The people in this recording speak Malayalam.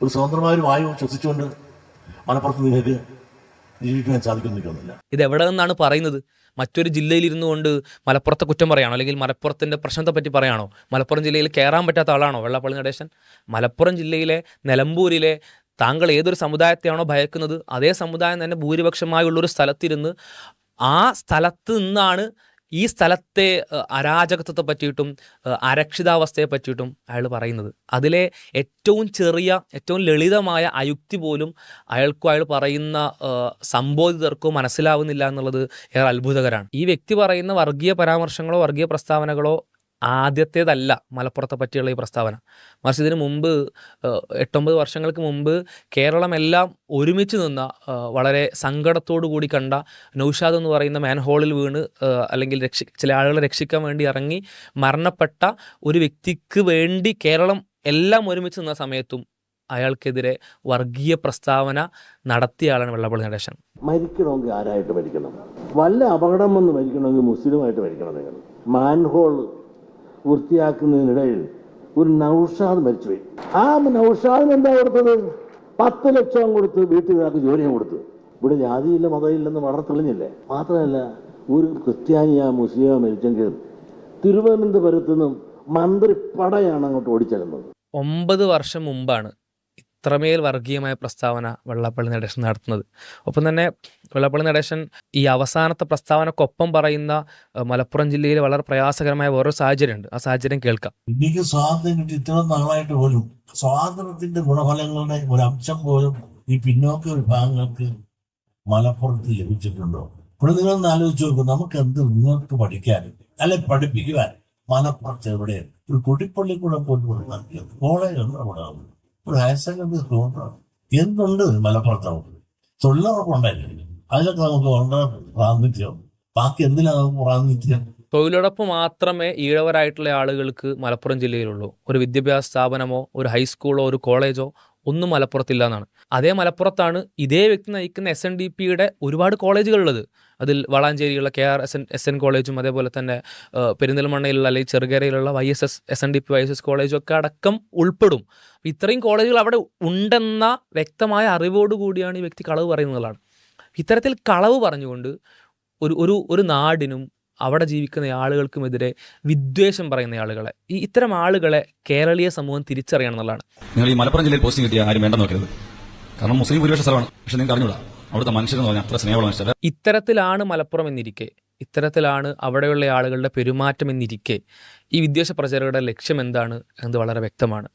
ഒരു സ്വതന്ത്രമായ ഒരു വായു ശ്വസിച്ചുകൊണ്ട് മലപ്പുറത്ത് നിങ്ങൾക്ക് ജീവിക്കാൻ സാധിക്കുന്നില്ല. ഇത് എവിടെ നിന്നാണ് പറയുന്നത്? മറ്റൊരു ജില്ലയിൽ ഇരുന്നു കൊണ്ട് മലപ്പുറത്തെ കുറ്റം പറയാണോ, അല്ലെങ്കിൽ മലപ്പുറത്തിൻ്റെ പ്രശ്നത്തെ പറ്റി പറയാണോ? മലപ്പുറം ജില്ലയിൽ കയറാൻ പറ്റാത്ത ആളാണോ വെള്ളാപ്പള്ളി നടേശൻ? മലപ്പുറം ജില്ലയിലെ നിലമ്പൂരിലെ താങ്കൾ ഏതൊരു സമുദായത്തെയാണോ ഭയക്കുന്നത്, അതേ സമുദായം തന്നെ ഭൂരിപക്ഷമായുള്ളൊരു സ്ഥലത്തിരുന്ന് ആ സ്ഥലത്ത് നിന്നാണ് ഈ സ്ഥലത്തെ അരാജകത്വത്തെ പറ്റിയിട്ടും അരക്ഷിതാവസ്ഥയെ പറ്റിയിട്ടും അയാൾ പറയുന്നത്. അതിലെ ഏറ്റവും ചെറിയ, ഏറ്റവും ലളിതമായ അയുക്തി പോലും അയാൾ പറയുന്ന സംബോധിതർക്കോ മനസ്സിലാവുന്നില്ല എന്നുള്ളത് ഏറെ അത്ഭുതകരമാണ്. ഈ വ്യക്തി പറയുന്ന വർഗീയ പരാമർശങ്ങളോ വർഗീയ പ്രസ്താവനകളോ ആദ്യത്തേതല്ല മലപ്പുറത്തെ പറ്റിയുള്ള ഈ പ്രസ്താവന. മറിച്ച് ഇതിന് മുമ്പ് 8-9 വർഷങ്ങൾക്ക് മുമ്പ് കേരളമെല്ലാം ഒരുമിച്ച് നിന്ന, വളരെ സങ്കടത്തോടു കൂടി കണ്ട നൗഷാദ് എന്ന് പറയുന്ന മാൻഹോളിൽ വീണ് അല്ലെങ്കിൽ ചില ആളുകളെ രക്ഷിക്കാൻ വേണ്ടി ഇറങ്ങി മരണപ്പെട്ട ഒരു വ്യക്തിക്ക് വേണ്ടി കേരളം എല്ലാം ഒരുമിച്ച് നിന്ന സമയത്തും അയാൾക്കെതിരെ വർഗീയ പ്രസ്താവന നടത്തിയ ആളാണ് വെള്ളാപ്പള്ളി നടേശൻ. മരിക്കണമെങ്കിൽ ആരായിട്ട് മരിക്കണം? വല്ല അപകടം വന്ന് മരിക്കണമെങ്കിൽ മുസ്ലിമായിട്ട് മരിക്കണം. നിങ്ങൾ മാൻഹോൾ വൃത്തിയാക്കുന്നതിനിടയിൽ ഒരു നൗഷാദ് മരിച്ചുപോയി. ആ നൗഷാദിന് എന്താ കൊടുത്തത്? 10 ലക്ഷം കൊടുത്ത് വീട്ടുകാർക്ക് ജോലിയും കൊടുത്തു. ഇവിടെ ജാതിയില്ല മതമില്ലെന്ന് വളരെ തെളിഞ്ഞില്ലേ? മാത്രമല്ല, ഒരു ക്രിസ്ത്യാനിയാ മുസ്ലിമോ മരിച്ചെങ്കിൽ തിരുവനന്തപുരത്തു നിന്നും മന്ത്രിപ്പടയാണ് അങ്ങോട്ട് ഓടിച്ചെല്ലുന്നത്. 9 വർഷം മുമ്പാണ് ഇത്രമേൽ വർഗീയമായ പ്രസ്താവന വെള്ളാപ്പള്ളി നടേശൻ നടത്തുന്നത്. ഒപ്പം തന്നെ വെള്ളാപ്പള്ളി നടേശൻ ഈ അവസാനത്തെ പ്രസ്താവനക്കൊപ്പം പറയുന്ന മലപ്പുറം ജില്ലയിലെ വളരെ പ്രയാസകരമായ വേറൊരു സാഹചര്യമുണ്ട്. ആ സാഹചര്യം കേൾക്കാം. ഇന്ത്യക്ക് സ്വാതന്ത്ര്യം കിട്ടി ഇത്ര നാളായിട്ട് പോലും സ്വാതന്ത്ര്യത്തിന്റെ ഗുണഫലങ്ങളുടെ ഒരു അംശം പോലും ഈ പിന്നോക്ക വിഭാഗങ്ങൾക്ക് മലപ്പുറത്ത് ലഭിച്ചിട്ടുണ്ടോ? ഇപ്പോൾ നിങ്ങളൊന്ന് ആലോചിച്ച് നോക്കും, നമുക്ക് എന്ത് നിങ്ങൾക്ക് പഠിക്കാൻ അല്ലെ പഠിപ്പിക്കുവാൻ മലപ്പുറത്ത് എവിടെ ഒരു കുടിപ്പള്ളിക്കൂടെ പോലും നടത്തിയത്? കോളേജ് ഉണ്ട് അവിടെ, ഒരു ഹയർ സെക്കൻഡറി സ്കൂൾ എന്തുണ്ട് മലപ്പുറത്ത്? തൊഴിലുറപ്പുണ്ടായില്ലേ? അതിലൊക്കെ നമുക്ക് വളരെ പ്രാതിനിധ്യം. ബാക്കി എന്തിനാണ് നമുക്ക് പ്രാതിനിധ്യം? തൊഴിലുറപ്പ് മാത്രമേ ഈഴവരായിട്ടുള്ള ആളുകൾക്ക് മലപ്പുറം ജില്ലയിലുള്ളൂ. ഒരു വിദ്യാഭ്യാസ സ്ഥാപനമോ ഒരു ഹൈസ്കൂളോ ഒരു കോളേജോ ഒന്നും മലപ്പുറത്തില്ല എന്നാണ്. അതേ മലപ്പുറത്താണ് ഇതേ വ്യക്തി നയിക്കുന്ന SNDPയുടെ ഒരുപാട് കോളേജുകളുള്ളത്. അതിൽ വളാഞ്ചേരിയുള്ള KR-SN കോളേജും അതേപോലെ തന്നെ പെരിന്തൽമണ്ണയിലുള്ള അല്ലെങ്കിൽ ചെറുകരയിലുള്ള SNDP YSS കോളേജും ഒക്കെ അടക്കം ഉൾപ്പെടും. ഇത്രയും കോളേജുകൾ അവിടെ ഉണ്ടെന്ന വ്യക്തമായ അറിവോടുകൂടിയാണ് ഈ വ്യക്തി കളവ് പറയുന്നതാണ്. ഇത്തരത്തിൽ കളവ് പറഞ്ഞുകൊണ്ട് ഒരു നാടിനും അവിടെ ജീവിക്കുന്ന ആളുകൾക്കുമെതിരെ വിദ്വേഷം പറയുന്ന ആളുകളെ, ഇത്തരം ആളുകളെ കേരളീയ സമൂഹം തിരിച്ചറിയണം എന്നുള്ളതാണ്. നിങ്ങൾ ഈ മലപ്പുറം ജില്ലയിൽ പോസ്റ്റിംഗ് കിട്ടിയ ആരും വേണ്ടെന്ന് നോക്കരുത്. കാരണം മുസ്ലിം ഭൂരിപക്ഷ സ്ഥലമാണ്. പക്ഷെ നിങ്ങൾക്ക് അറിഞ്ഞൂടാ അവിടുത്തെ മനുഷ്യരെന്ന് പറഞ്ഞാൽ അത്ര സ്നേഹമുള്ള മനുഷ്യർ. ഇത്തരത്തിലാണ് മലപ്പുറം എന്നിരിക്കെ, ഇത്തരത്തിലാണ് അവിടെയുള്ള ആളുകളുടെ പെരുമാറ്റം എന്നിരിക്കെ ഈ വിദ്വേഷ പ്രചാരകരുടെ ലക്ഷ്യം എന്താണ് എന്നത് വളരെ വ്യക്തമാണ്.